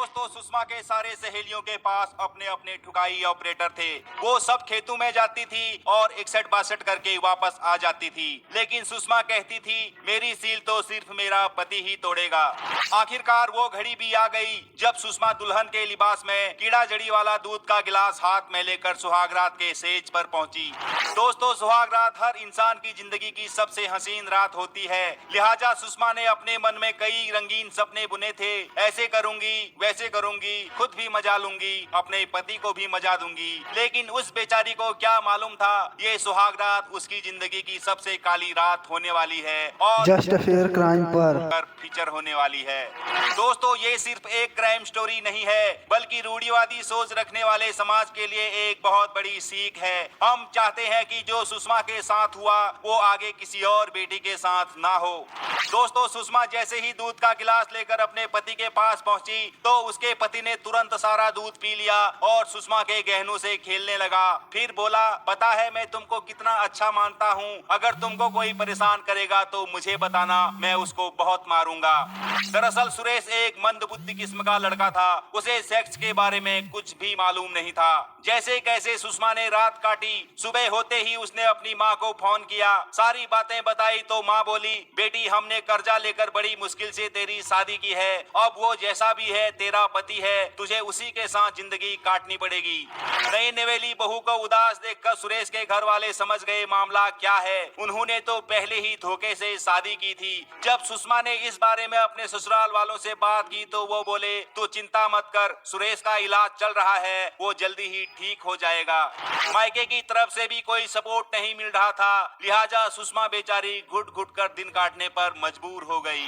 दोस्तों सुषमा के सारे सहेलियों के पास अपने अपने ठुकाई ऑपरेटर थे। वो सब खेतों में जाती थी और 61-62 करके वापस आ जाती थी, लेकिन सुषमा कहती थी मेरी सील तो सिर्फ मेरा पति ही तोड़ेगा। आखिरकार वो घड़ी भी आ गई जब सुषमा दुल्हन के लिबास में कीड़ा जड़ी वाला दूध का गिलास हाथ में लेकर सुहागरात के सेज पर पहुंची। दोस्तों सुहागरात हर इंसान की जिंदगी की सबसे हसीन रात होती है, लिहाजा सुषमा ने अपने मन में कई रंगीन सपने बुने थे। ऐसे करूंगी, वैसे करूंगी, खुद भी मजा लूंगी, अपने पति को भी मजा दूंगी। लेकिन उस बेचारी को क्या मालूम था ये सुहाग रात उसकी जिंदगी की सबसे काली रात होने वाली है और जस्ट फेयर क्राइम पर फीचर होने वाली है। दोस्तों ये सिर्फ एक क्राइम स्टोरी नहीं है, बल्कि रूढ़िवादी सोच रखने वाले समाज के लिए एक बहुत बड़ी सीख है। हम चाहते हैं कि जो सुषमा के साथ हुआ वो आगे किसी और बेटी के साथ ना हो। दोस्तों सुषमा जैसे ही दूध का गिलास लेकर अपने पति के पास पहुंची तो उसके पति ने तुरंत सारा दूध पी लिया और सुषमा के गहनों से खेलने लगा। फिर बोला, पता है मैं तुमको कितना अच्छा मानता हूँ, अगर तुमको कोई परेशान करेगा तो मुझे बताना, मैं उसको बहुत मारूंगा। दरअसल सुरेश एक मंदबुद्धि किस्म का लड़का था, उसे सेक्स के बारे में कुछ भी मालूम नहीं था। जैसे कैसे सुषमा ने रात काटी, सुबह होते ही उसने अपनी माँ को फोन किया, सारी बातें बताई तो माँ बोली, बेटी हमने कर्जा लेकर बड़ी मुश्किल से तेरी शादी की है, अब वो जैसा भी है तेरा पति है, तुझे उसी के साथ जिंदगी काटनी पड़ेगी। नई नवेली बहू को उदास देखकर सुरेश के घर वाले समझ गए मामला क्या है। उन्होंने तो पहले ही धोखे से शादी की थी। जब सुषमा ने इस बारे में अपने ससुराल वालों से बात की तो वो बोले, तू चिंता मत कर, सुरेश का इलाज चल रहा है, वो जल्दी ही ठीक हो जाएगा। मायके की तरफ से भी कोई सपोर्ट नहीं मिल रहा था, लिहाजा सुषमा बेचारी घुट घुट कर दिन काटने पर मजबूर हो गई।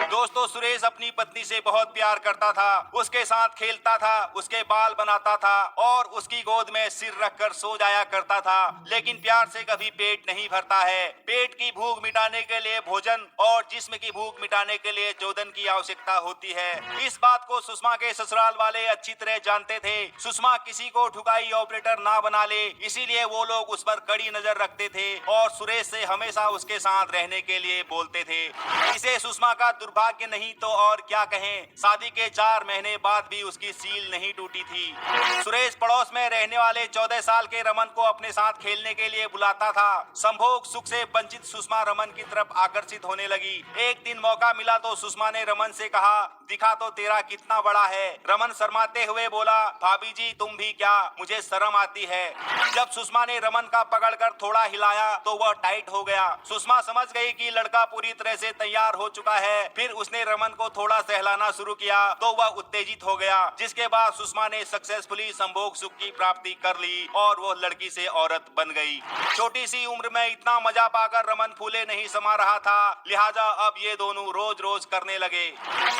दोस्तों सुरेश अपनी पत्नी से बहुत प्यार करता था, उसके साथ खेलता था, उसके बाल बनाता था और उसकी गोद में सिर रखकर सो जाया करता था। लेकिन प्यार से कभी पेट नहीं भरता है। पेट की भूख मिटाने के लिए भोजन और जिस्म की भूख मिटाने के लिए चोदन की आवश्यकता होती है। इस बात को सुषमा के ससुराल वाले अच्छी तरह जानते थे। सुषमा किसी को ठुकाई ऑपरेटर ना बना ले, इसीलिए वो लोग उस पर कड़ी नजर रखते थे और सुरेश से हमेशा उसके साथ रहने के लिए बोलते थे। इसे सुषमा का दुर्भाग्य नहीं तो और क्या कहें, शादी के 4 महीने बाद भी उसकी सील नहीं टूटी थी। सुरेश पड़ोस में रहने वाले 14 साल के रमन को अपने साथ खेलने के लिए बुलाता था। संभोग सुख से वंचित सुषमा रमन की तरफ आकर्षित होने लगी। एक दिन मौका मिला तो सुषमा ने रमन से कहा, दिखा तो तेरा कितना बड़ा है। रमन शर्माते हुए बोला, भाभी जी तुम भी क्या, मुझे शर्म आती है। जब सुषमा ने रमन का पकड़कर थोड़ा हिलाया तो वह टाइट हो गया। सुषमा समझ गई कि लड़का पूरी तरह से तैयार हो चुका है। फिर उसने रमन को थोड़ा सहलाना शुरू किया तो वह उत्तेजित हो गया, जिसके बाद सुषमा ने सक्सेसफुली संभोग सुख की प्राप्ति कर ली और वो लड़की से औरत बन गई। छोटी सी उम्र में इतना मजा पाकर रमन फूले नहीं समा रहा था, लिहाजा अब ये दोनों रोज रोज करने लगे।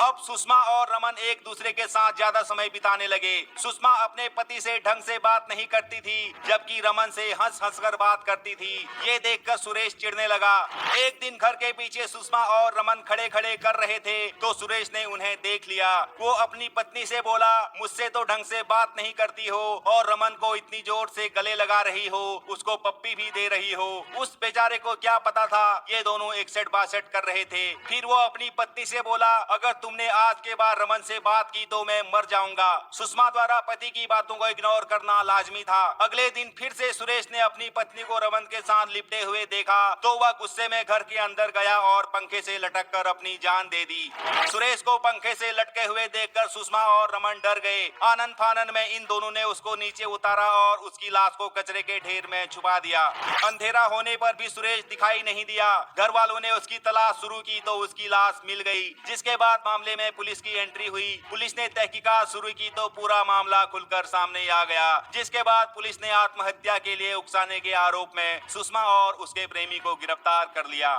अब सुषमा और रमन एक दूसरे के साथ ज्यादा समय बिताने लगे। सुषमा अपने पति से ढंग से बात नहीं करती थी, जबकि रमन से हंस हंस कर बात करती थी। ये देखकर सुरेश चिढ़ने लगा। एक दिन घर के पीछे सुषमा और रमन खड़े खड़े कर रहे थे तो सुरेश ने उन्हें देख लिया। वो अपनी पत्नी से बोला, मुझसे तो ढंग से बात नहीं करती हो और रमन को इतनी जोर से गले लगा रही हो, उसको पप्पी भी दे रही हो। उस बेचारे को क्या पता था ये दोनों 61-62 कर रहे थे। फिर वो अपनी पत्नी से बोला, अगर तुमने आज के बाद रमन से बात की तो मैं मर जाऊंगा। सुषमा द्वारा पति की बातों को इग्नोर करना लाजमी था। अगले दिन फिर से सुरेश ने अपनी पत्नी को रमन के साथ लिपटे हुए देखा तो वह गुस्से में घर के अंदर गया और पंखे से लटक कर अपनी जान दे दी। सुरेश को पंखे से लटके हुए देखकर सुषमा और रमन डर गए। आनन फानन में इन दोनों ने उसको नीचे उतारा और उसकी लाश को कचरे के ढेर में छुपा दिया। अंधेरा होने पर भी सुरेश दिखाई नहीं दिया। घर वालों ने उसकी तलाश शुरू की तो उसकी लाश मिल गई, जिसके बाद मामले में पुलिस की एंट्री हुई। पुलिस ने तहकीकात शुरू की तो पूरा मामला खुलकर सामने आ गया, जिसके बाद पुलिस ने आत्महत्या के लिए उकसाने के आरोप में सुषमा और उसके प्रेमी को गिरफ्तार कर लिया।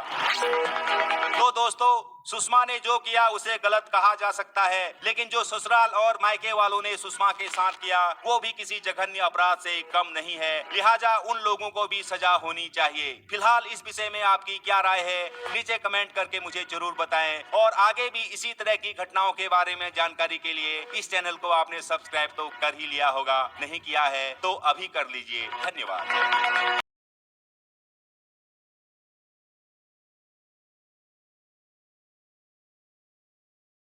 तो दोस्तों सुषमा ने जो किया उसे गलत कहा जा सकता है, लेकिन जो ससुराल और मायके वालों ने सुषमा के साथ किया वो भी किसी जघन्य अपराध से कम नहीं है। लिहाजा उन लोगों को भी सजा होनी चाहिए। फिलहाल इस विषय में आपकी क्या राय है, नीचे कमेंट करके मुझे जरूर बताएं और आगे भी इसी तरह की घटनाओं के बारे में जानकारी के लिए इस चैनल को आपने सब्सक्राइब तो कर ही लिया होगा, नहीं किया है तो अभी कर लीजिए। धन्यवाद।